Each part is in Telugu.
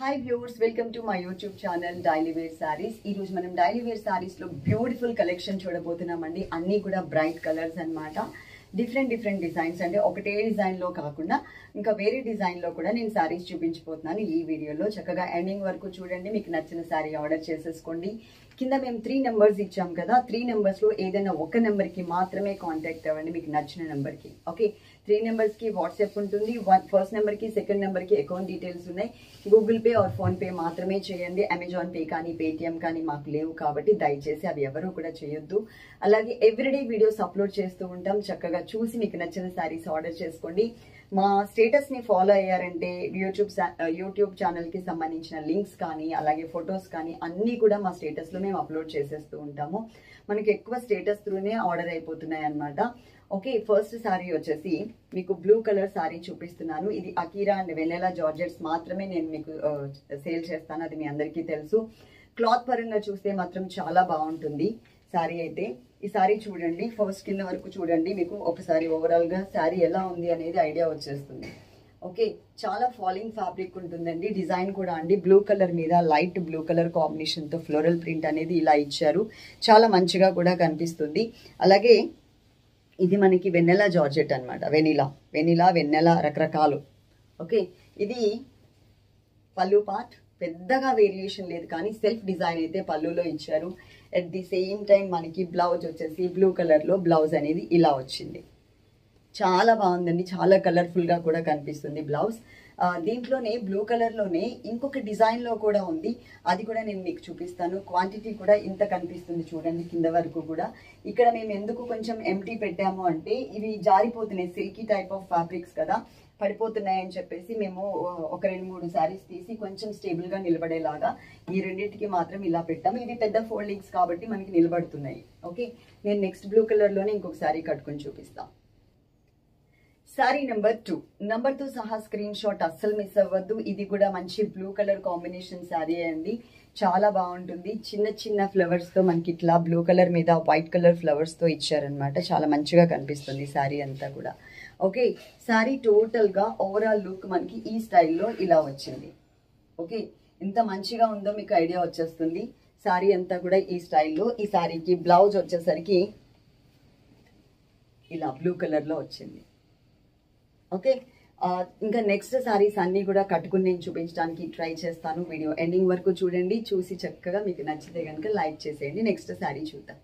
Hi viewers, welcome to my YouTube channel Daily Wear Sarees. ఈ రోజు మనం డైలీ వేర్ సారీస్ లో బ్యూటిఫుల్ కలెక్షన్ చూడబోతున్నామండి. అన్ని కూడా బ్రైట్ కలర్స్ అన్నమాట. డిఫరెంట్ డిజైన్స్ అంటే ఒకటే డిజైన్ లో కాకుండా ఇంకా వేరే డిజైన్ లో కూడా నేను సారీస్ చూపించబోతున్నాను ఈ వీడియోలో. చక్కగా ఎండింగ్ వరకు చూడండి, మీకు నచ్చిన సారీ ఆర్డర్ చేసేసుకోండి. కింద మేము 3 నెంబర్స్ ఇచ్చాం కదా, 3 నెంబర్స్ లో ఏదైనా ఒక నెంబర్ కి మాత్రమే కాంటాక్ట్ అవ్వండి మీకు నచ్చిన నెంబర్ కి. ఓకే, 3 నెంబర్స్ కి వాట్సాప్ ఉంటుంది. ఫస్ట్ నెంబర్ కి సెకండ్ నెంబర్ కి అకౌంట్ డీటెయిల్స్ ఉన్నాయి. Google Pay or PhonePe మాత్రమే చేయండి. అమెజాన్ పే కానీ పేటిఎం కానీ మాకు లేవు కాబట్టి దయచేసి అవి ఎవరు కూడా చేయొద్దు. అలాగే ఎవ్రీడే వీడియోస్ అప్లోడ్ చేస్తూ ఉంటాం, చక్కగా చూసి మీకు నచ్చిన సారీస్ ఆర్డర్ చేసుకోండి. మా స్టేటస్ ని ఫాలో అయ్యారంటే యూట్యూబ్ ఛానల్ కి సంబంధించిన లింక్స్ కానీ అలాగే ఫొటోస్ కానీ అన్ని కూడా మా స్టేటస్ లో మేము అప్లోడ్ చేసేస్తూ ఉంటాము. మనకి ఎక్కువ స్టేటస్ త్రూనే ఆర్డర్ అయిపోతున్నాయి అన్నమాట. ఓకే, ఫస్ట్ సారీ వచ్చేసి మీకు బ్లూ కలర్ సారీ చూపిస్తున్నాను. ఇది అకీరా అండ్ వెనెలా జార్జెట్స్ మాత్రమే నేను మీకు సేల్ చేస్తాను, అది మీ అందరికీ తెలుసు. క్లాత్ పరంగా చూస్తే మాత్రం చాలా బాగుంటుంది సారీ అయితే. ఈ సారీ చూడండి, ఫస్ట్ కింద వరకు చూడండి, మీకు ఒకసారి ఓవరాల్ గా సారీ ఎలా ఉంది అనేది ఐడియా వచ్చేస్తుంది. ఓకే, చాలా ఫాలింగ్ ఫ్యాబ్రిక్ ఉంటుందండి. డిజైన్ కూడా అండి బ్లూ కలర్ మీద లైట్ బ్లూ కలర్ కాంబినేషన్ తో ఫ్లోరల్ ప్రింట్ అనేది ఇలా ఇచ్చారు, చాలా మంచిగా కూడా కనిపిస్తుంది. అలాగే ఇది మనకి వెన్నెలా జార్జెట్ అనమాట. వెన్నెలా రకరకాలు. ఓకే, ఇది పళ్ళు పార్ట్, పెద్దగా వేరియేషన్ లేదు కానీ సెల్ఫ్ డిజైన్ అయితే పళ్ళులో ఇచ్చారు. అట్ ది సేమ్ టైం మనకి బ్లౌజ్ వచ్చేసి బ్లూ కలర్ లో బ్లౌజ్ అనేది ఇలా వచ్చింది. చాలా బాగుందండి, చాలా కలర్ఫుల్ గా కూడా కనిపిస్తుంది బ్లౌజ్. దీంట్లోనే బ్లూ కలర్ లోనే ఇంకొక డిజైన్ లో కూడా ఉంది, అది కూడా నేను మీకు చూపిస్తాను. క్వాంటిటీ కూడా ఇంత కనిపిస్తుంది చూడండి కింద వరకు కూడా. ఇక్కడ మేము ఎందుకు కొంచెం ఎంటీ పెట్టాము అంటే ఇవి జారిపోతున్నాయి, సిల్కీ టైప్ ఆఫ్ ఫ్యాబ్రిక్స్ కదా, పడిపోతున్నాయని చెప్పేసి మేము ఒక 2-3 సారీస్ తీసి కొంచెం స్టేబుల్ గా నిలబడేలాగా ఈ రెండింటికి మాత్రం ఇలా పెట్టాము. ఇవి పెద్ద ఫోల్డింగ్స్ కాబట్టి మనకి నిలబడుతున్నాయి. ఓకే, నేను నెక్స్ట్ బ్లూ కలర్ లోనే ఇంకొక సారీ కట్టుకొని చూపిస్తాను. సారీ నెంబర్ 2, నెంబర్ తో సహా స్క్రీన్ షాట్ అస్సలు మిస్ అవ్వద్దు. ఇది కూడా మంచి బ్లూ కలర్ కాంబినేషన్ సారీ అండి, చాలా బాగుంటుంది. చిన్న ఫ్లవర్స్ తో మనకి ఇట్లా బ్లూ కలర్ మీద వైట్ కలర్ ఫ్లవర్స్ తో ఇచ్చారనమాట, చాలా మంచిగా కనిపిస్తుంది సారీ అంతా కూడా. ఓకే, సారీ టోటల్ గా ఓవరాల్ లుక్ మనకి ఈ స్టైల్లో ఇలా వచ్చింది. ఓకే, ఎంత మంచిగా ఉందో మీకు ఐడియా వచ్చేస్తుంది. సారీ అంతా కూడా ఈ స్టైల్లో. ఈ సారీకి బ్లౌజ్ వచ్చేసరికి ఇలా బ్లూ కలర్ లో వచ్చింది. ఓకే, ఇంకా నెక్స్ట్ సారీస్ అన్ని కూడా కట్టుకుని నేను చూపించడానికి ట్రై చేస్తాను. వీడియో ఎండింగ్ వరకు చూడండి, చూసి చక్కగా మీకు నచ్చితే కనుక లైక్ చేసేయండి. నెక్స్ట్ సారీ చూద్దాం.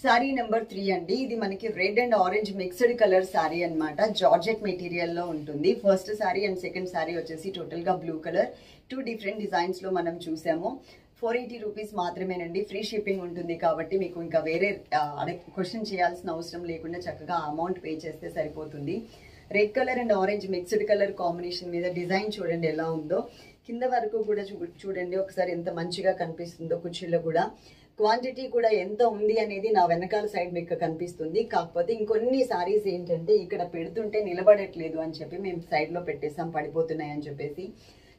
సారీ నెంబర్ 3 అండి, ఇది మనకి red and orange mixed colour sorry అనమాట. జార్జెట్ మెటీరియల్ లో ఉంటుంది. First sorry and second sorry వచ్చేసి టోటల్ గా బ్లూ కలర్. 2 డిఫరెంట్ డిజైన్స్ లో మనం చూసాము. 480 రూపీస్ మాత్రమేనండి, ఫ్రీ షిప్పింగ్ ఉంటుంది కాబట్టి మీకు ఇంకా వేరే క్వశ్చన్ చేయాల్సిన అవసరం లేకుండా చక్కగా అమౌంట్ పే చేస్తే సరిపోతుంది. Red colour and orange mixed colour combination మీద డిజైన్ చూడండి ఎలా ఉందో. కింద వరకు కూడా చూడండి ఒకసారి ఎంత మంచిగా కనిపిస్తుందో. కుర్చీలో కూడా క్వాంటిటీ కూడా ఎంత ఉంది అనేది నా వెనకాల సైడ్ మీకు కనిపిస్తుంది. కాకపోతే ఇంకొన్ని సారీస్ ఏంటంటే ఇక్కడ పెడుతుంటే నిలబడట్లేదు అని చెప్పి మేము సైడ్ లో పెట్టేసాం, పడిపోతున్నాయి అని చెప్పేసి.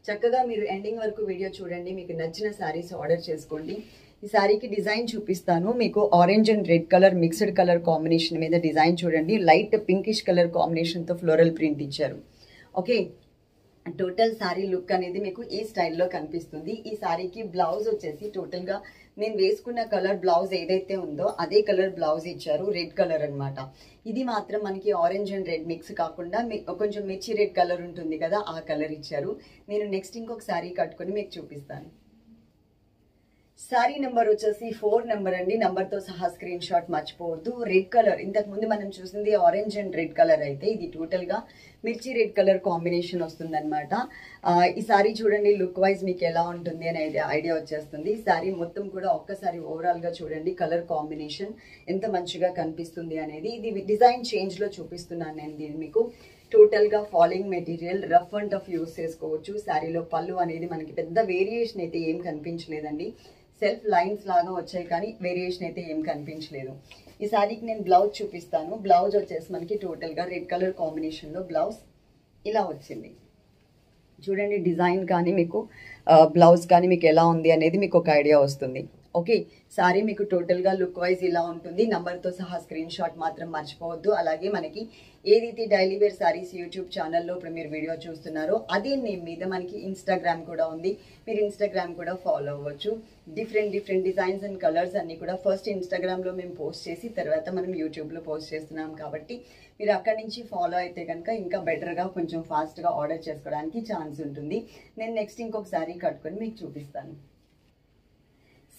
చక్కగా మీరు ఎండింగ్ వరకు వీడియో చూడండి, మీకు నచ్చిన సారీస్ ఆర్డర్ చేసుకోండి. ఈ సారీకి డిజైన్ చూపిస్తాను మీకు. Orange and red colour mixed colour combination మీద డిజైన్ చూడండి, లైట్ పింకిష్ కలర్ కాంబినేషన్ తో ఫ్లోరల్ ప్రింట్ ఇచ్చారు. ఓకే, టోటల్ సారీ లుక్ అనేది మీకు ఈ స్టైల్లో కనిపిస్తుంది. ఈ సారీకి బ్లౌజ్ వచ్చేసి టోటల్ గా నేను వేసుకున్న కలర్ బ్లౌజ్ ఏదైతే ఉందో అదే కలర్ బ్లౌజ్ ఇచ్చారు, రెడ్ కలర్ అన్నమాట. ఇది మాత్రం మనకి ఆరెంజ్ అండ్ రెడ్ మిక్స్ కాకుండా కొంచెం మిర్చి రెడ్ కలర్ ఉంటుంది కదా, ఆ కలర్ ఇచ్చారు. నేను నెక్స్ట్ ఇంకొక సారీ కట్టుకొని మీకు చూపిస్తాను. సారీ నెంబర్ వచ్చేసి 4 నెంబర్ అండి, నెంబర్ తో సహా స్క్రీన్ షాట్ మర్చిపోవద్దు. రెడ్ కలర్, ఇంతకు ముందు మనం చూసింది ఆరెంజ్ అండ్ రెడ్ కలర్ అయితే ఇది టోటల్ గా మిర్చి రెడ్ కలర్ కాంబినేషన్ వస్తుంది అనమాట. ఈ సారీ చూడండి లుక్ వైజ్ మీకు ఎలా ఉంటుంది అని ఐడియా వచ్చేస్తుంది. ఈ సారీ మొత్తం కూడా ఒక్కసారి ఓవరాల్ గా చూడండి, కలర్ కాంబినేషన్ ఎంత మంచిగా కనిపిస్తుంది అనేది. ఇది డిజైన్ చేంజ్ లో చూపిస్తున్నాను నేను దీన్ని మీకు. టోటల్ గా falling material, rough and tough use చేసుకోవచ్చు. శారీలో పళ్ళు అనేది మనకి పెద్ద వేరియేషన్ అయితే ఏం కనిపించలేదండి, సెల్ఫ్ లైన్స్ లాగా వచ్చాయి కానీ వేరియేషన్ అయితే ఏం కనిపించలేదు. ఈ సారీకి నేను బ్లౌజ్ చూపిస్తాను. బ్లౌజ్ వచ్చేసి మనకి టోటల్ గా రెడ్ కలర్ కాంబినేషన్ లో బ్లౌజ్ ఇలా వచ్చింది. చూడండి డిజైన్ కానీ మీకు బ్లౌజ్ కానీ మీకు ఎలా ఉంది అనేది మీకు ఒక ఐడియా వస్తుంది. ఓకే, సారీ మీకు టోటల్గా లుక్ వైజ్ ఇలా ఉంటుంది. నంబర్తో సహా స్క్రీన్ షాట్ మాత్రం మర్చిపోవద్దు. అలాగే మనకి ఏదైతే డైలీ వేర్ సారీస్ యూట్యూబ్ ఛానల్లో ఇప్పుడు మీరు వీడియో చూస్తున్నారో అదే నేమ్ మీద మనకి ఇన్స్టాగ్రామ్ కూడా ఉంది. మీరు ఇన్స్టాగ్రామ్ కూడా ఫాలో అవ్వచ్చు. డిఫరెంట్ డిజైన్స్ అండ్ కలర్స్ అన్నీ కూడా ఫస్ట్ ఇన్స్టాగ్రామ్లో మేము పోస్ట్ చేసి తర్వాత మనం యూట్యూబ్లో పోస్ట్ చేస్తున్నాం కాబట్టి మీరు అక్కడి నుంచి ఫాలో అయితే కనుక ఇంకా బెటర్గా కొంచెం ఫాస్ట్గా ఆర్డర్ చేసుకోవడానికి ఛాన్స్ ఉంటుంది. నేను నెక్స్ట్ ఇంకొక శారీ కట్టుకొని మీకు చూపిస్తాను.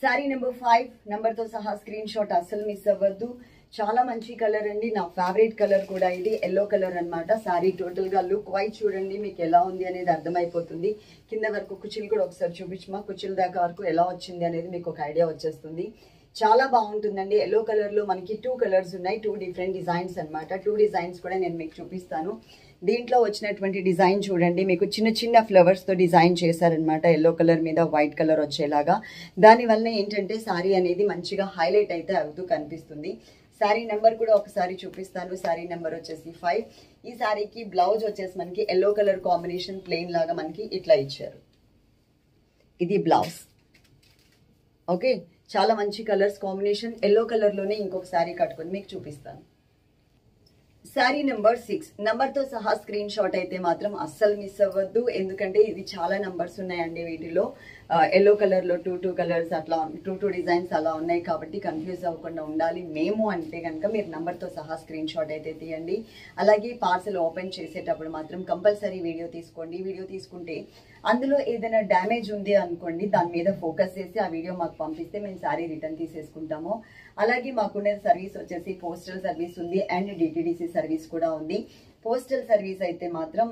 శారీ నెంబర్ 5 నెంబర్తో సహా స్క్రీన్ షాట్ అస్సలు మిస్ అవ్వద్దు. చాలా మంచి కలర్ అండి, నా ఫేవరెట్ కలర్ కూడా ఇది. ఎల్లో కలర్ అనమాట. శారీ టోటల్గా లుక్ వైజ్ చూడండి మీకు ఎలా ఉంది అనేది అర్థమైపోతుంది. కింద వరకు కుచ్చిలు కూడా ఒకసారి చూపించమా, కుచ్చిల దాకా వరకు ఎలా వచ్చింది అనేది మీకు ఒక ఐడియా వచ్చేస్తుంది. చాలా బాగుంటుందండి. ఎల్లో కలర్లో మనకి 2 కలర్స్ ఉన్నాయి, 2 డిఫరెంట్ డిజైన్స్ అనమాట. 2 డిజైన్స్ కూడా నేను మీకు చూపిస్తాను. దీంట్లో వచ్చినటువంటి డిజైన్ చూడండి, మీకు చిన్న ఫ్లవర్స్తో డిజైన్ చేశారనమాట. ఎల్లో కలర్ మీద వైట్ కలర్ వచ్చేలాగా. దానివల్ల ఏంటంటే శారీ అనేది మంచిగా హైలైట్ అయితే అవుతూ కనిపిస్తుంది. శారీ నెంబర్ కూడా ఒకసారి చూపిస్తాను. శారీ నెంబర్ వచ్చేసి 5. ఈ శారీకి బ్లౌజ్ వచ్చేసి మనకి ఎల్లో కలర్ కాంబినేషన్ ప్లెయిన్ లాగా మనకి ఇట్లా ఇచ్చారు. ఇది బ్లౌజ్. ఓకే, చాలా మంచి కలర్స్ కాంబినేషన్. ఎల్లో కలర్లోనే ఇంకొక శారీ కట్టుకొని మీకు చూపిస్తాను. శారీ నెంబర్ 6 నెంబర్తో సహా స్క్రీన్ షాట్ అయితే మాత్రం అస్సలు మిస్ అవ్వద్దు. ఎందుకంటే ఇది చాలా నెంబర్స్ ఉన్నాయండి వీటిలో. ఎల్లో కలర్లో 2 కలర్స్ అట్లా 2 డిజైన్స్ అలా ఉన్నాయి కాబట్టి కన్ఫ్యూజ్ అవ్వకుండా ఉండాలి మేము అంటే కనుక మీరు నెంబర్తో సహా స్క్రీన్ షాట్ అయితే తీయండి. అలాగే పార్సల్ ఓపెన్ చేసేటప్పుడు మాత్రం కంపల్సరీ వీడియో తీసుకోండి. వీడియో తీసుకుంటే అందులో ఏదైనా డ్యామేజ్ ఉంది అనుకోండి, దాని మీద ఫోకస్ చేసి ఆ వీడియో మాకు పంపిస్తే మేము శారీ రిటర్న్ తీసేసుకుంటాము. అలాగే మాకున్న సర్వీస్ వచ్చేసి పోస్టల్ సర్వీస్ ఉంది అండ్ డిటిడిసి సర్వీస్ కూడా ఉంది. పోస్టల్ సర్వీస్ అయితే మాత్రం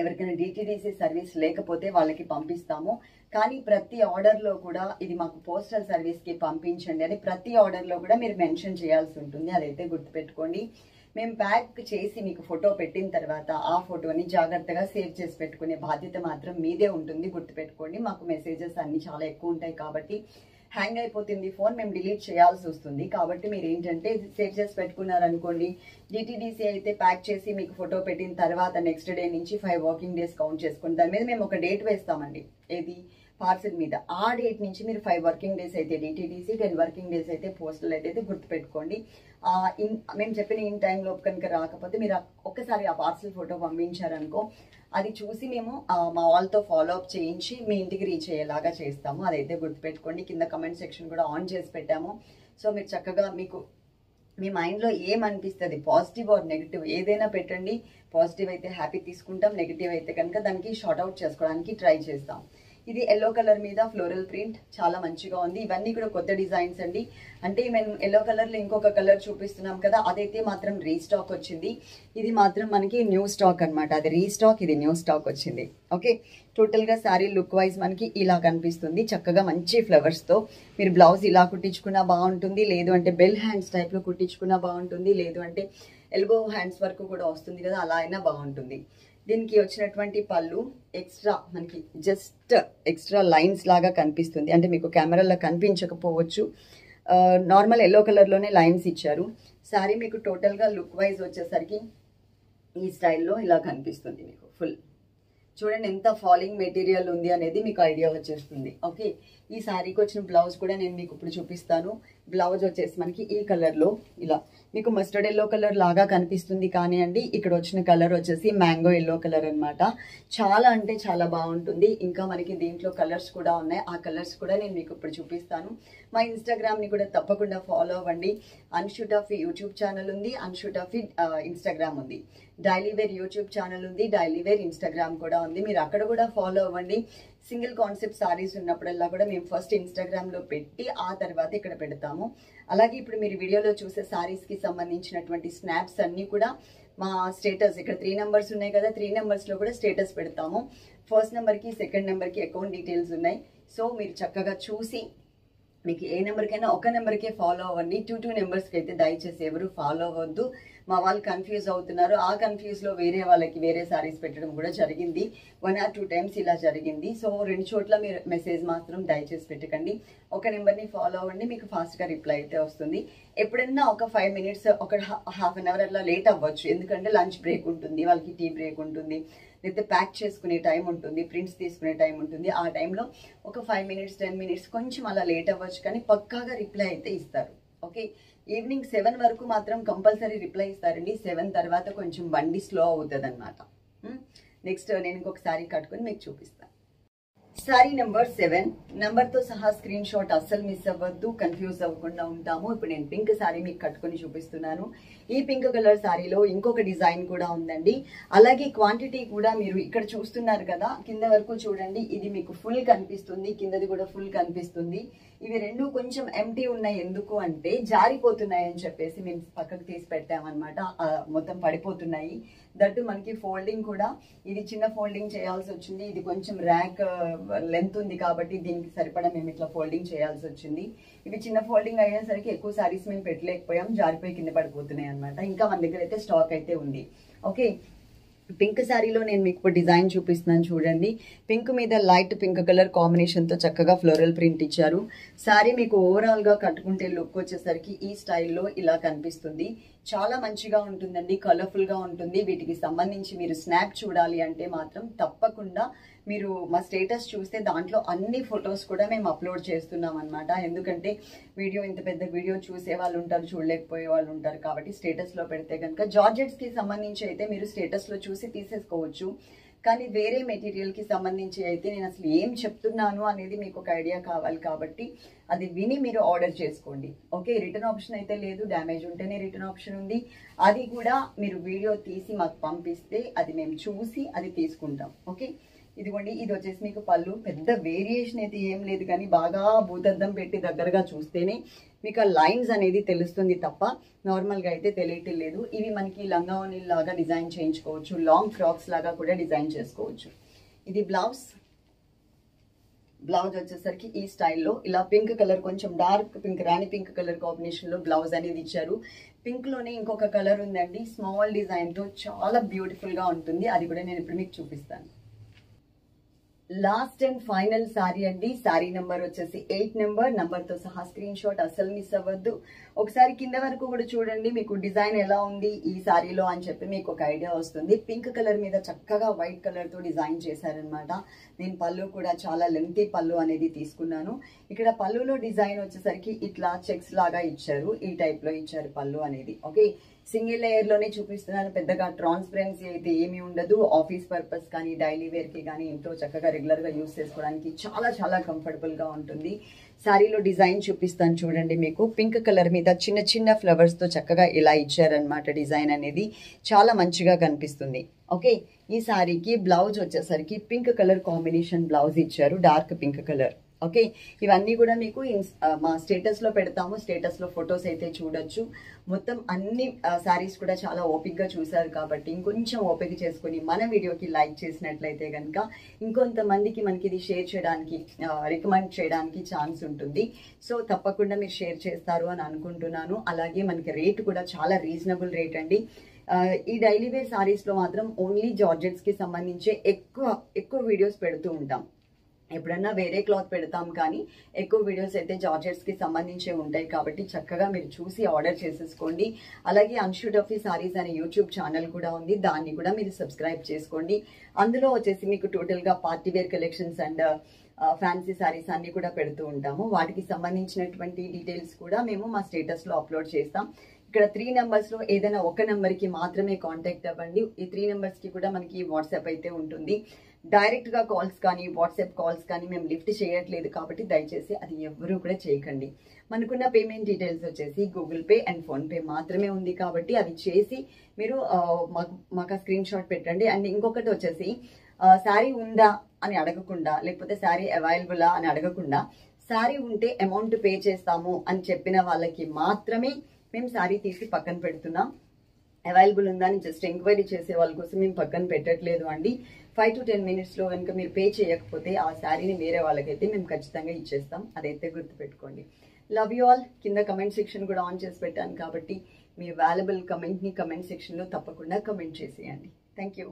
ఎవరికైనా డిటిడిసి సర్వీస్ లేకపోతే వాళ్ళకి పంపిస్తాము. కానీ ప్రతి ఆర్డర్లో కూడా ఇది మాకు పోస్టల్ సర్వీస్కి పంపించండి అని ప్రతి ఆర్డర్లో కూడా మీరు మెన్షన్ చేయాల్సి ఉంటుంది. అదైతే గుర్తుపెట్టుకోండి. మేము ప్యాక్ చేసి మీకు ఫోటో పెట్టిన తర్వాత ఆ ఫోటోని జాగ్రత్తగా సేవ్ చేసి పెట్టుకునే బాధ్యత మాత్రం మీదే ఉంటుంది. గుర్తుపెట్టుకోండి. మాకు మెసేజెస్ అన్ని చాలా ఎక్కువ ఉంటాయి కాబట్టి హ్యాంగ్ అయిపోతుంది ఫోన్, మేము డిలీట్ చేయాల్సి వస్తుంది. కాబట్టి మీరు ఏంటంటే సేవ్ చేసి పెట్టుకున్నారనుకోండి, డిటిడిసి అయితే ప్యాక్ చేసి మీకు ఫోటో పెట్టిన తర్వాత నెక్స్ట్ డే నుంచి 5 వర్కింగ్ డేస్ కౌంట్ చేసుకుని దాని మీద మేము ఒక డేట్ వేస్తామండి. ఏది పార్సల్ మీద. ఆ డేట్ నుంచి మీరు 5 వర్కింగ్ డేస్ అయితే డిటిడిసి, 10 వర్కింగ్ డేస్ అయితే పోస్టల్ అయితే గుర్తుపెట్టుకోండి. మేము చెప్పిన ఇన్ టైంలో కనుక రాకపోతే మీరు ఒక్కసారి ఆ పార్సల్ ఫోటో పంపించారనుకో, అది చూసి మేము మా వాళ్ళతో ఫాలో అప్ చేయించి మీ ఇంటికి రీచ్ అయ్యేలాగా చేస్తాము. అదైతే గుర్తుపెట్టుకోండి. కింద కమెంట్ సెక్షన్ కూడా ఆన్ చేసి పెట్టాము. సో మీరు చక్కగా మీకు మీ మైండ్లో ఏమనిపిస్తుంది, పాజిటివ్ ఆర్ నెగిటివ్ ఏదైనా పెట్టండి. పాజిటివ్ అయితే హ్యాపీ తీసుకుంటాం, నెగిటివ్ అయితే కనుక దానికి షార్ట్ అవుట్ చేసుకోవడానికి ట్రై చేస్తాం. ఇది ఎల్లో కలర్ మీద ఫ్లోరల్ ప్రింట్ చాలా మంచిగా ఉంది. ఇవన్నీ కూడా కొత్త డిజైన్స్ అండి. అంటే మేము ఎల్లో కలర్లో ఇంకొక కలర్ చూపిస్తున్నాం కదా, అదైతే మాత్రం రీస్టాక్ వచ్చింది. ఇది మాత్రం మనకి న్యూ స్టాక్ అనమాట. అది రీస్టాక్, ఇది న్యూ స్టాక్ వచ్చింది. ఓకే, టోటల్గా శారీ లుక్ వైజ్ మనకి ఇలా కనిపిస్తుంది. చక్కగా మంచి ఫ్లవర్స్తో మీరు బ్లౌజ్ ఇలా కుట్టించుకున్నా బాగుంటుంది, లేదు అంటే బెల్ హ్యాండ్స్ టైప్లో కుట్టించుకున్నా బాగుంటుంది, లేదు అంటే ఎల్బో హ్యాండ్స్ వరకు కూడా వస్తుంది కదా, అలా అయినా బాగుంటుంది. దీనికి వచ్చినటువంటి పళ్ళు ఎక్స్ట్రా మనకి జస్ట్ ఎక్స్ట్రా లైన్స్ లాగా కనిపిస్తుంది. అంటే మీకు కెమెరాలో కనిపించకపోవచ్చు, నార్మల్ ఎల్లో కలర్లోనే లైన్స్ ఇచ్చారు. శారీ మీకు టోటల్గా లుక్ వైజ్ వచ్చేసరికి ఈ స్టైల్లో ఇలా కనిపిస్తుంది. మీకు ఫుల్ చూడండి ఎంత ఫాలింగ్ మెటీరియల్ ఉంది అనేది మీకు ఐడియా వచ్చేస్తుంది. ఓకే, ఈ శారీకి వచ్చిన బ్లౌజ్ కూడా నేను మీకు ఇప్పుడు చూపిస్తాను. బ్లౌజ్ వచ్చేసి మనకి ఈ కలర్లో ఇలా మీకు మస్టర్డ్ ఎల్లో కలర్ లాగా కనిపిస్తుంది, కానీ అండి ఇక్కడ వచ్చిన కలర్ వచ్చేసి మ్యాంగో ఎల్లో కలర్ అనమాట. చాలా అంటే చాలా బాగుంటుంది. ఇంకా మనకి దీంట్లో కలర్స్ కూడా ఉన్నాయి. ఆ కలర్స్ కూడా నేను మీకు ఇప్పుడు చూపిస్తాను. మా ఇన్స్టాగ్రామ్ని కూడా తప్పకుండా ఫాలో అవ్వండి. అన్షూట్ ఆఫ్ యూట్యూబ్ ఛానల్ ఉంది, అన్షూట్ ఆఫ్ ఇన్స్టాగ్రామ్ ఉంది. డైలీ వేర్ యూట్యూబ్ ఛానల్ ఉంది, డైలీ వేర్ ఇన్స్టాగ్రామ్ కూడా ఉంది. మీరు అక్కడ కూడా ఫాలో అవ్వండి. సింగిల్ కాన్సెప్ట్ సారీస్ ఉన్నప్పుడల్లా కూడా మేము ఫస్ట్ ఇన్స్టాగ్రామ్లో పెట్టి ఆ తర్వాత ఇక్కడ పెడతాము. అలాగే ఇప్పుడు మీరు వీడియోలో చూసే సారీస్కి సంబంధించినటువంటి స్నాప్స్ అన్నీ కూడా మా స్టేటస్ ఇక్కడ 3 నెంబర్స్ ఉన్నాయి కదా, 3 నెంబర్స్లో కూడా స్టేటస్ పెడతాము. ఫస్ట్ నెంబర్కి సెకండ్ నెంబర్కి అకౌంట్ డీటెయిల్స్ ఉన్నాయి. సో మీరు చక్కగా చూసి మీకు ఏ నెంబర్కైనా ఒక నెంబర్కే ఫాలో అవ్వండి. 2 నెంబర్స్కి అయితే దయచేసి ఎవరు ఫాలో అవ్వద్దు. మా వాళ్ళు కన్ఫ్యూజ్ అవుతున్నారు. ఆ కన్ఫ్యూజ్లో వేరే వాళ్ళకి వేరే సారీస్ పెట్టడం కూడా జరిగింది. 1 or 2 times ఇలా జరిగింది. సో 2 చోట్ల మీరు మెసేజ్ మాత్రం దయచేసి పెట్టకండి. ఒక నెంబర్ని ఫాలో అవ్వండి, మీకు ఫాస్ట్గా రిప్లై అయితే వస్తుంది. ఎప్పుడన్నా ఒక 5 minutes, ఒక హాఫ్ అన్ అవర్ అట్లా లేట్ అవ్వచ్చు. ఎందుకంటే లంచ్ బ్రేక్ ఉంటుంది, వాళ్ళకి టీ బ్రేక్ ఉంటుంది, లేకపోతే ప్యాక్ చేసుకునే టైం ఉంటుంది, ప్రింట్స్ తీసుకునే టైం ఉంటుంది. ఆ టైంలో ఒక 5 మినిట్స్ 10 మినిట్స్ కొంచెం అలా లేట్ అవ్వచ్చు, కానీ పక్కాగా రిప్లై అయితే ఇస్తారు. ఓకే, ఈవినింగ్ 7 వరకు మాత్రం కంపల్సరీ రిప్లై ఇస్తారండి. 7 తర్వాత కొంచెం బండి స్లో అవుతుంది అనమాట. నెక్స్ట్ నేను ఇంకొక శారీ కట్టుకొని మీకు చూపిస్తాను. శారీ నెంబర్ 7 నెంబర్తో సహా స్క్రీన్ షాట్ అస్సలు మిస్ అవ్వద్దు, కన్ఫ్యూజ్ అవ్వకుండా ఉంటాము. ఇప్పుడు నేను పింక్ శారీ మీకు కట్టుకొని చూపిస్తున్నాను. ఈ పింక్ కలర్ శారీలో ఇంకొక డిజైన్ కూడా ఉందండి. అలాగే క్వాంటిటీ కూడా మీరు ఇక్కడ చూస్తున్నారు కదా, కింద వరకు చూడండి. ఇది మీకు ఫుల్ కనిపిస్తుంది, కిందది కూడా ఫుల్ కనిపిస్తుంది. ఇవి రెండు కొంచెం ఎంటీ ఉన్నాయి. ఎందుకు అంటే జారిపోతున్నాయి అని చెప్పేసి మేము పక్కకు తీసి పెట్టామన్నమాట. మొత్తం పడిపోతున్నాయి. దట్టు మనకి ఫోల్డింగ్ కూడా ఇది చిన్న ఫోల్డింగ్ చేయాల్సి వచ్చింది. ఇది కొంచెం ర్యాక్ లెంత్ ఉంది కాబట్టి దీనికి సరిపడా మేము ఇట్లా ఫోల్డింగ్ చేయాల్సి వచ్చింది. ఇవి చిన్న ఫోల్డింగ్ అయ్యేసరికి ఎక్కువ సారీస్ మేము పెట్టలేకపోయాం, జారిపోయి కింద పడిపోతున్నాయి అనమాట. ఇంకా మన దగ్గర అయితే స్టాక్ అయితే ఉంది. ఓకే, పింక్ శారీలో నేను మీకు డిజైన్ చూపిస్తున్నాను చూడండి. పింక్ మీద లైట్ పింక్ కలర్ కాంబినేషన్తో చక్కగా ఫ్లోరల్ ప్రింట్ ఇచ్చారు. శారీ మీకు ఓవరాల్గా కట్టుకుంటే లుక్ వచ్చేసరికి ఈ స్టైల్లో ఇలా కనిపిస్తుంది. చాలా మంచిగా ఉంటుందండి, కలర్ఫుల్గా ఉంటుంది. వీటికి సంబంధించి మీరు స్నాప్ చూడాలి అంటే మాత్రం తప్పకుండా మీరు మా స్టేటస్ చూస్తే దాంట్లో అన్ని ఫొటోస్ కూడా మేము అప్లోడ్ చేస్తున్నాం అనమాట. ఎందుకంటే వీడియో ఇంత పెద్ద వీడియో చూసే వాళ్ళు ఉంటారు, చూడలేకపోయే వాళ్ళు ఉంటారు. కాబట్టి స్టేటస్లో పెడితే కనుక జార్జెట్స్కి సంబంధించి అయితే మీరు స్టేటస్లో చూసి తీసేసుకోవచ్చు. కానీ వేరే మెటీరియల్కి సంబంధించి అయితే నేను అసలు ఏం చెప్తున్నాను అనేది మీకు ఒక ఐడియా కావాలి కాబట్టి అది విని మీరు ఆర్డర్ చేసుకోండి. ఓకే, రిటర్న్ ఆప్షన్ అయితే లేదు, డ్యామేజ్ ఉంటేనే రిటర్న్ ఆప్షన్ ఉంది. అది కూడా మీరు వీడియో తీసి మాకు పంపిస్తే అది మేము చూసి అది తీసుకుంటాం. ఓకే, ఇదిగోండి, ఇది వచ్చేసి మీకు పళ్ళు. పెద్ద వేరియేషన్ అయితే ఏం లేదు, కానీ బాగా భూతద్దం పెట్టి దగ్గరగా చూస్తేనే మీకు ఆ లైన్స్ అనేది తెలుస్తుంది తప్ప నార్మల్గా అయితే తెలియటం లేదు. ఇవి మనకి లంగావోణి లాగా డిజైన్ చేయించుకోవచ్చు, లాంగ్ ఫ్రాక్స్ లాగా కూడా డిజైన్ చేసుకోవచ్చు. ఇది బ్లౌజ్. బ్లౌజ్ వచ్చేసరికి ఈ స్టైల్లో ఇలా పింక్ కలర్, కొంచెం డార్క్ పింక్, రాణి పింక్ కలర్ కాంబినేషన్లో బ్లౌజ్ అనేది ఇచ్చారు. పింక్లోనే ఇంకొక కలర్ ఉందండి, స్మాల్ డిజైన్తో చాలా బ్యూటిఫుల్గా ఉంటుంది. అది కూడా నేను ఇప్పుడు మీకు చూపిస్తాను. లాస్ట్ అండ్ ఫైనల్ సారీ అండి. సారీ నెంబర్ వచ్చేసి 8 నెంబర్తో సహా స్క్రీన్ షాట్ అస్సలు మిస్ అవ్వద్దు. ఒకసారి కింద వరకు కూడా చూడండి, మీకు డిజైన్ ఎలా ఉంది ఈ సారీలో అని చెప్పి మీకు ఒక ఐడియా వస్తుంది. పింక్ కలర్ మీద చక్కగా వైట్ కలర్తో డిజైన్ చేశారనమాట. నేను పళ్ళు కూడా చాలా లెంతీ పళ్ళు అనేది తీసుకున్నాను. ఇక్కడ పళ్ళులో డిజైన్ వచ్చేసరికి ఇట్లా చెక్స్ లాగా ఇచ్చారు, ఈ టైప్లో ఇచ్చారు పళ్ళు అనేది. ఓకే, సింగిల్ లేయర్లోనే చూపిస్తున్నాను. పెద్దగా ట్రాన్స్పరెన్సీ అయితే ఏమీ ఉండదు. ఆఫీస్ పర్పస్ కానీ డైలీ వేర్కి కానీ ఇంట్లో చక్కగా రెగ్యులర్గా యూస్ చేసుకోవడానికి చాలా చాలా కంఫర్టబుల్గా ఉంటుంది. శారీలో డిజైన్ చూపిస్తాను చూడండి. మీకు పింక్ కలర్ మీద చిన్న చిన్న ఫ్లవర్స్తో చక్కగా ఇలా ఇచ్చారనమాట. డిజైన్ అనేది చాలా మంచిగా కనిపిస్తుంది. ఓకే, ఈ శారీకి బ్లౌజ్ వచ్చేసరికి పింక్ కలర్ కాంబినేషన్ బ్లౌజ్ ఇచ్చారు, డార్క్ పింక్ కలర్. ఓకే, ఇవన్నీ కూడా మీకు మా స్టేటస్లో పెడతాము. స్టేటస్లో ఫొటోస్ అయితే చూడొచ్చు. మొత్తం అన్ని శారీస్ కూడా చాలా ఓపిక్గా చూసారు కాబట్టి ఇంకొంచెం ఓపిక చేసుకుని మన వీడియోకి లైక్ చేసినట్లయితే కనుక ఇంకొంతమందికి మనకి ఇది షేర్ చేయడానికి, రికమెండ్ చేయడానికి ఛాన్స్ ఉంటుంది. సో తప్పకుండా మీరు షేర్ చేస్తారు అని అనుకుంటున్నాను. అలాగే మనకి రేట్ కూడా చాలా రీజనబుల్ రేట్ అండి. ఈ డైలీ వేర్ శారీస్లో మాత్రం ఓన్లీ జార్జెట్స్కి సంబంధించి ఎక్కువ వీడియోస్ పెడుతూ ఉంటాం. ఎప్పుడన్నా వేరే క్లాత్ పెడతాం, కానీ ఎక్కువ వీడియోస్ అయితే జార్జెట్స్కి సంబంధించే ఉంటాయి. కాబట్టి చక్కగా మీరు చూసి ఆర్డర్ చేసేసుకోండి. అలాగే అన్షు డఫీ సారీస్ అనే యూట్యూబ్ ఛానల్ కూడా ఉంది, దాన్ని కూడా మీరు సబ్స్క్రైబ్ చేసుకోండి. అందులో వచ్చేసి మీకు టోటల్గా party wear collections and fancy saris అన్ని కూడా పెడుతూ ఉంటాము. వాటికి సంబంధించినటువంటి డీటెయిల్స్ కూడా మేము మా స్టేటస్లో అప్లోడ్ చేస్తాం. ఇక్కడ 3 నెంబర్స్లో ఏదైనా ఒక నెంబర్కి మాత్రమే కాంటాక్ట్ అవ్వండి. ఈ 3 నెంబర్స్కి కూడా మనకి వాట్సాప్ అయితే ఉంటుంది. డైరెక్ట్గా కాల్స్ కానీ వాట్సాప్ కాల్స్ కానీ మేము లిఫ్ట్ చేయట్లేదు కాబట్టి దయచేసి అది ఎవరూ కూడా చేయకండి. మనకున్న పేమెంట్ డీటెయిల్స్ వచ్చేసి గూగుల్ పే అండ్ ఫోన్పే మాత్రమే ఉంది కాబట్టి అది చేసి మీరు మాకు స్క్రీన్ షాట్ పెట్టండి. అండ్ ఇంకొకటి వచ్చేసి శారీ ఉందా అని అడగకుండా, లేకపోతే శారీ అవైలబులా అని అడగకుండా, శారీ ఉంటే అమౌంట్ పే చేస్తాము అని చెప్పిన వాళ్ళకి మాత్రమే మేము శారీ తీసి పక్కన పెడుతున్నాం. అవైలబుల్ ఉందా అని జస్ట్ ఎంక్వైరీ చేసే వాళ్ళ కోసం మేము పక్కన పెట్టట్లేదు అండి. 5 to 10 మినిట్స్లో కనుక మీరు పే చేయకపోతే ఆ శారీని వేరే వాళ్ళకైతే మేము ఖచ్చితంగా ఇచ్చేస్తాం. అదైతే గుర్తుపెట్టుకోండి. Love you all. కింద కమెంట్ సెక్షన్ కూడా ఆన్ చేసి పెట్టాను కాబట్టి మీ వాల్యుబుల్ కమెంట్ని కమెంట్ సెక్షన్లో తప్పకుండా కమెంట్ చేసేయండి. Thank you.